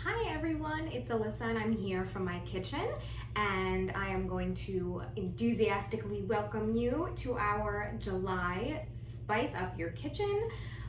Hi everyone, it's Alyssa and I'm here from my kitchen and I am going to enthusiastically welcome you to our July Spice Up Your Kitchen.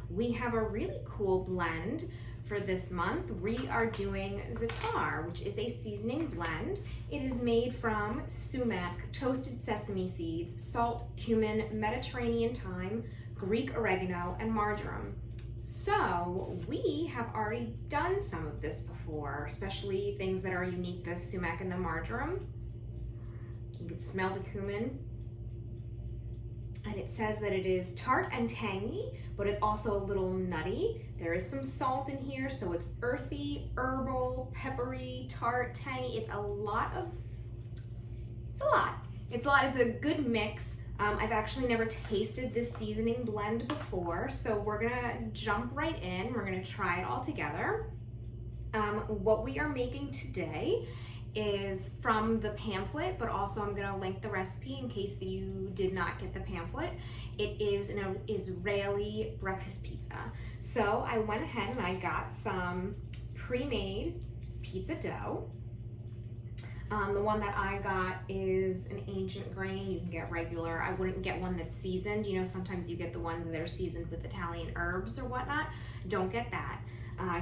We have a really cool blend for this month. We are doing Za'atar, which is a seasoning blend. It is made from sumac, toasted sesame seeds, salt, cumin, Mediterranean thyme, Greek oregano, and marjoram. So we have already done some of this before, especially things that are unique, the sumac and the marjoram. You can smell the cumin. And it says that it is tart and tangy, but it's also a little nutty. There is some salt in here, so it's earthy, herbal, peppery, tart, tangy. It's a lot. It's a good mix. I've actually never tasted this seasoning blend before, so we're gonna jump right in. We're gonna try it all together. What we are making today is from the pamphlet, but also I'm gonna link the recipe in case you did not get the pamphlet. It is an Israeli breakfast pizza. So I went ahead and I got some pre-made pizza dough. The one that I got is an ancient grain. You can get regular. I wouldn't get one that's seasoned. You know, sometimes you get the ones that are seasoned with Italian herbs or whatnot. Don't get that.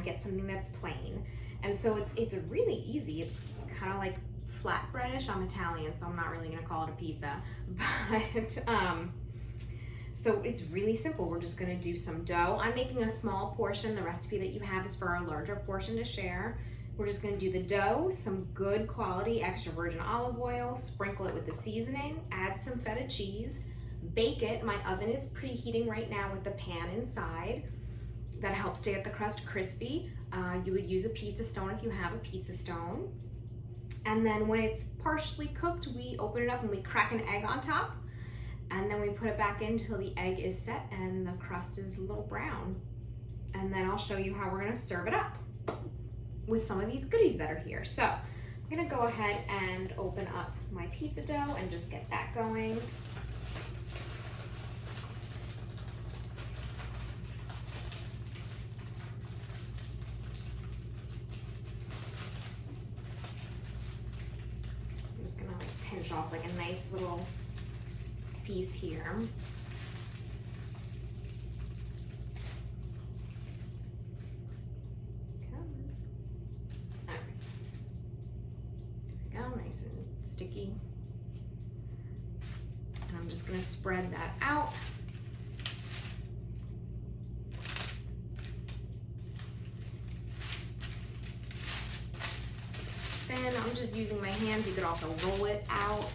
Get something that's plain. And so it's really easy. It's kind of like flatbreadish. I'm Italian, so I'm not really gonna call it a pizza. But so it's really simple. We're just gonna do some dough. I'm making a small portion. The recipe that you have is for a larger portion to share. We're just gonna do the dough, some good quality extra virgin olive oil, sprinkle it with the seasoning, add some feta cheese, bake it. My oven is preheating right now with the pan inside. That helps to get the crust crispy. You would use a pizza stone if you have a pizza stone. And then when it's partially cooked, we open it up and we crack an egg on top. And then we put it back in until the egg is set and the crust is a little brown. And then I'll show you how we're gonna serve it up with some of these goodies that are here. So I'm gonna go ahead and open up my pizza dough and just get that going. I'm just gonna like pinch off like a nice little piece here. Nice and sticky. And I'm just gonna spread that out. So it's thin. I'm just using my hands. You could also roll it out.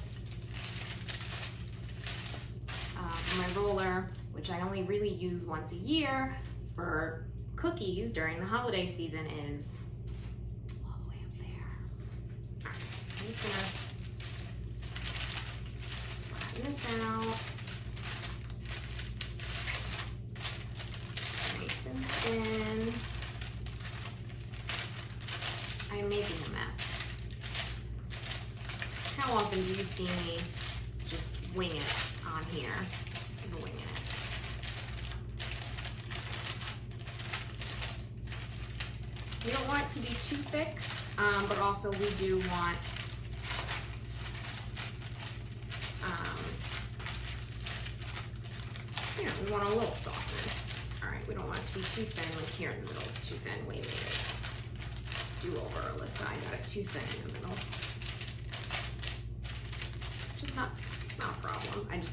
My roller, which I only really use once a year for cookies during the holiday season, is I'm just gonna flatten this out. Nice and thin. I'm making a mess. How often do you see me just wing it on here? I'm winging it. We don't want it to be too thick, but also we do want we want a little softness. All right, we don't want it to be too thin, like here in the middle, it's too thin. We made it do over, Alyssa. I got it too thin in the middle. Just not a problem. I don't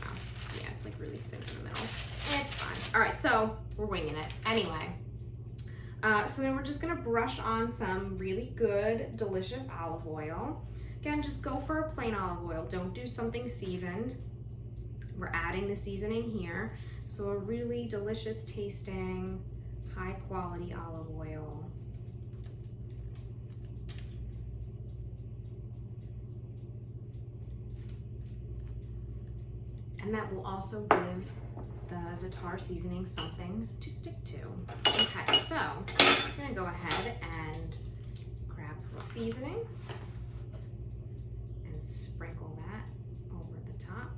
know. Yeah, it's like really thin in the middle. It's fine. All right, so we're winging it. Anyway, so then we're just gonna brush on some really good, delicious olive oil. Again, just go for a plain olive oil. Don't do something seasoned. We're adding the seasoning here. So a really delicious tasting, high quality olive oil. And that will also give the Za'atar seasoning something to stick to. Okay, so I'm gonna go ahead and grab some seasoning and sprinkle that over the top.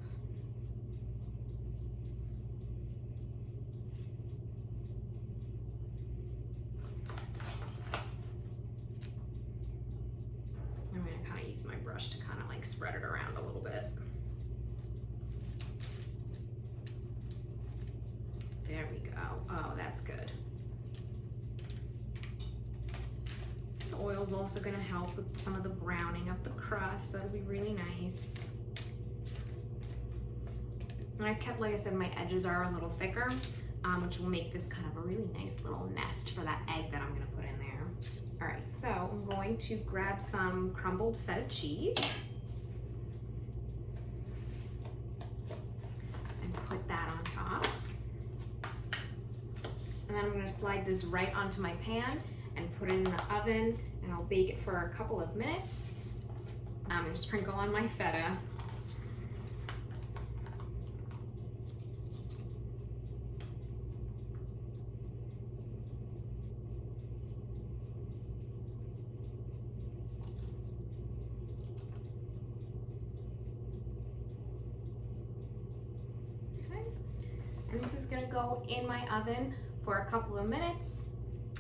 brush to kind of like spread it around a little bit. There we go. Oh, that's good. The oil's also going to help with some of the browning of the crust. That'll be really nice. And I kept, like I said, my edges are a little thicker, which will make this kind of a really nice little nest for that egg that I'm going to put in there. All right, so I'm going to grab some crumbled feta cheese and put that on top. And then I'm going to slide this right onto my pan and put it in the oven, and I'll bake it for a couple of minutes and sprinkle on my feta. Okay, and this is going to go in my oven for a couple of minutes.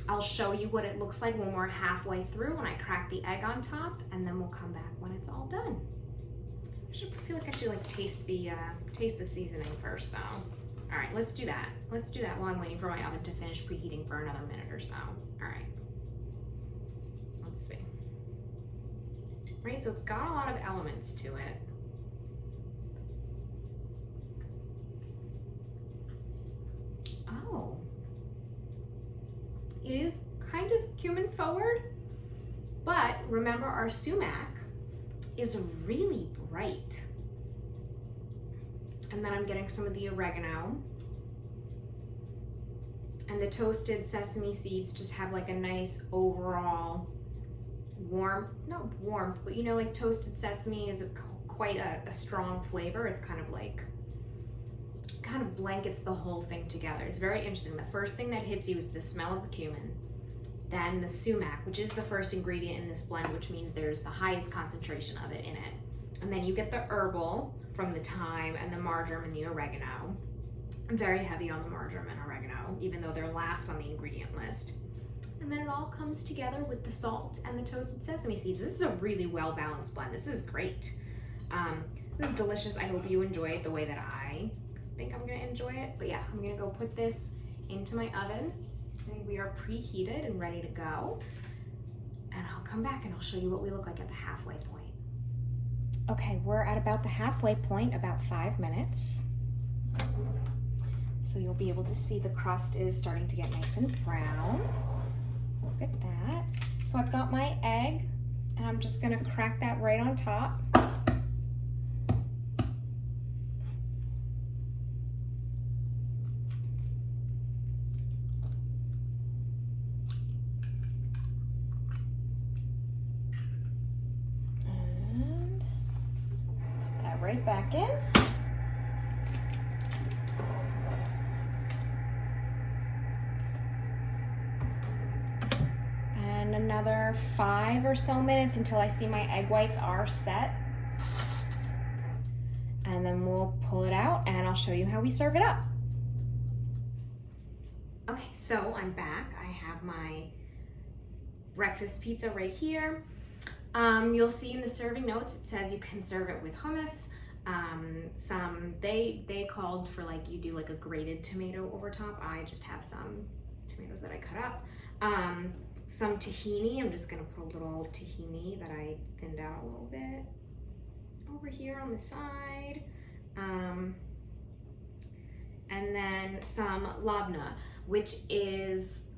I'll show you what it looks like when we're halfway through, when I crack the egg on top, and then we'll come back when it's all done. I feel like I should like taste the seasoning first though. All right, let's do that. Let's do that while I'm waiting for my oven to finish preheating for another minute or so. All right, let's see. Right, so it's got a lot of elements to it. Oh. It is kind of cumin forward, but remember our sumac is really bright. And then I'm getting some of the oregano. And the toasted sesame seeds just have like a nice overall not warmth, but you know, like toasted sesame is quite a strong flavor. It's kind of blankets the whole thing together. It's very interesting. The first thing that hits you is the smell of the cumin, then the sumac, which is the first ingredient in this blend, which means there's the highest concentration of it in it. And then you get the herbal from the thyme and the marjoram and the oregano. I'm very heavy on the marjoram and oregano, even though they're last on the ingredient list. And then it all comes together with the salt and the toasted sesame seeds. This is a really well-balanced blend. This is great. This is delicious. I hope you enjoy it the way that I think I'm gonna enjoy it. But yeah, I'm gonna go put this into my oven. I think we are preheated and ready to go. And I'll come back and I'll show you what we look like at the halfway point. Okay, we're at about the halfway point, about 5 minutes. So you'll be able to see the crust is starting to get nice and brown. Look at that. So I've got my egg, and I'm just gonna crack that right on top. And put that right back in. Another 5 or so minutes until I see my egg whites are set. And then we'll pull it out and I'll show you how we serve it up. Okay, so I'm back. I have my breakfast pizza right here. You'll see in the serving notes, it says you can serve it with hummus. They called for like, you do like a grated tomato over top. I just have some tomatoes that I cut up. Some tahini. I'm just gonna put a little tahini that I thinned out a little bit over here on the side. And then some labna, which is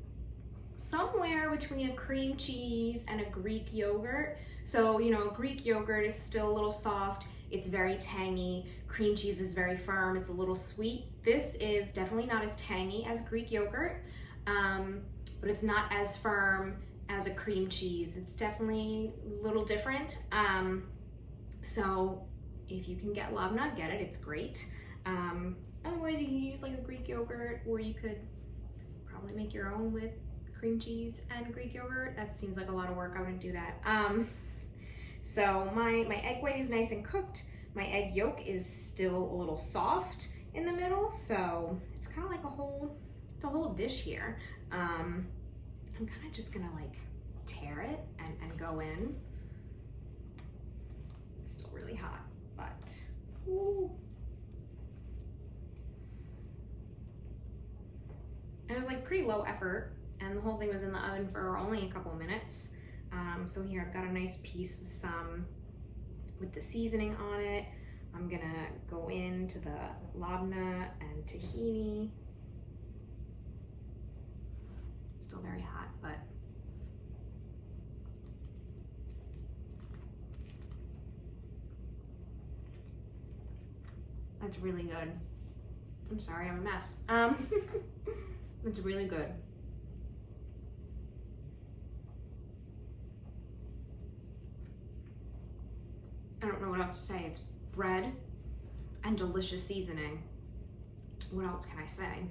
somewhere between a cream cheese and a Greek yogurt. So, you know, Greek yogurt is still a little soft. It's very tangy. Cream cheese is very firm. It's a little sweet. This is definitely not as tangy as Greek yogurt. But it's not as firm as a cream cheese. It's definitely a little different. So if you can get labna, get it, it's great. Otherwise you can use like a Greek yogurt, or you could probably make your own with cream cheese and Greek yogurt. That seems like a lot of work, I wouldn't do that. So my egg white is nice and cooked. My egg yolk is still a little soft in the middle, so it's kind of like the whole dish here. I'm kind of just gonna like tear it and go in. It's still really hot, but ooh. And it was like pretty low effort, and the whole thing was in the oven for only a couple of minutes. So here I've got a nice piece with the seasoning on it. I'm gonna go into the labna and tahini. It's still very hot, but that's really good. I'm sorry, I'm a mess. It's really good. I don't know what else to say. It's bread and delicious seasoning. What else can I say?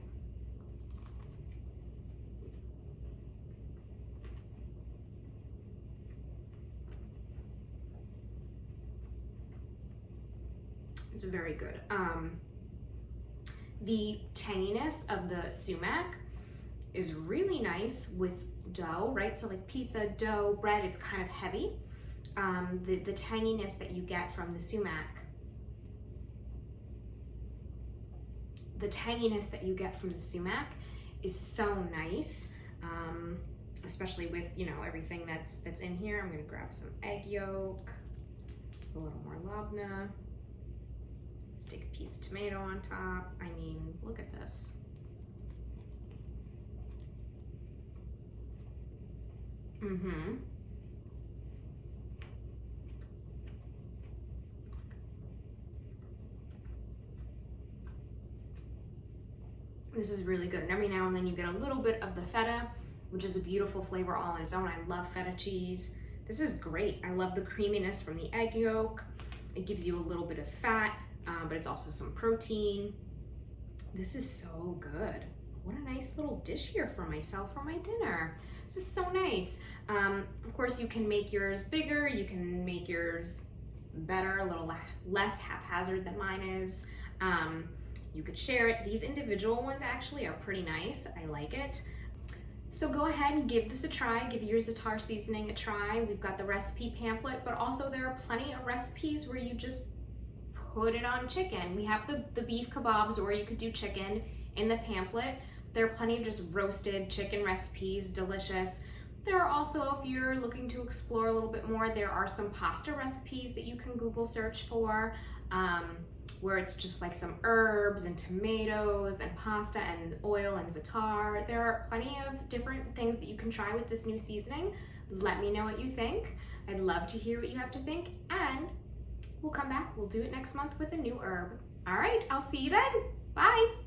It's very good. The tanginess of the sumac is really nice with dough, right? So like pizza, dough, bread, it's kind of heavy. The tanginess that you get from the sumac, is so nice, especially with, you know, everything that's in here. I'm gonna grab some egg yolk, a little more labna. Stick a piece of tomato on top. I mean, look at this. This is really good. And every now and then you get a little bit of the feta, which is a beautiful flavor all on its own. I love feta cheese. This is great. I love the creaminess from the egg yolk. It gives you a little bit of fat, but it's also some protein. This is so good. What a nice little dish here for myself for my dinner. This is so nice. Of course, you can make yours bigger. You can make yours better, a little less haphazard than mine is. You could share it. These individual ones actually are pretty nice. I like it. So go ahead and give this a try. Give your Za'atar seasoning a try. We've got the recipe pamphlet, but also there are plenty of recipes where you just put it on chicken. We have the beef kebabs, or you could do chicken in the pamphlet. There are plenty of just roasted chicken recipes, delicious. There are also, if you're looking to explore a little bit more, there are some pasta recipes that you can Google search for, where it's just like some herbs and tomatoes and pasta and oil and Za'atar. There are plenty of different things that you can try with this new seasoning. Let me know what you think. I'd love to hear what you have to think, and we'll come back. We'll do it next month with a new herb. All right, I'll see you then. Bye.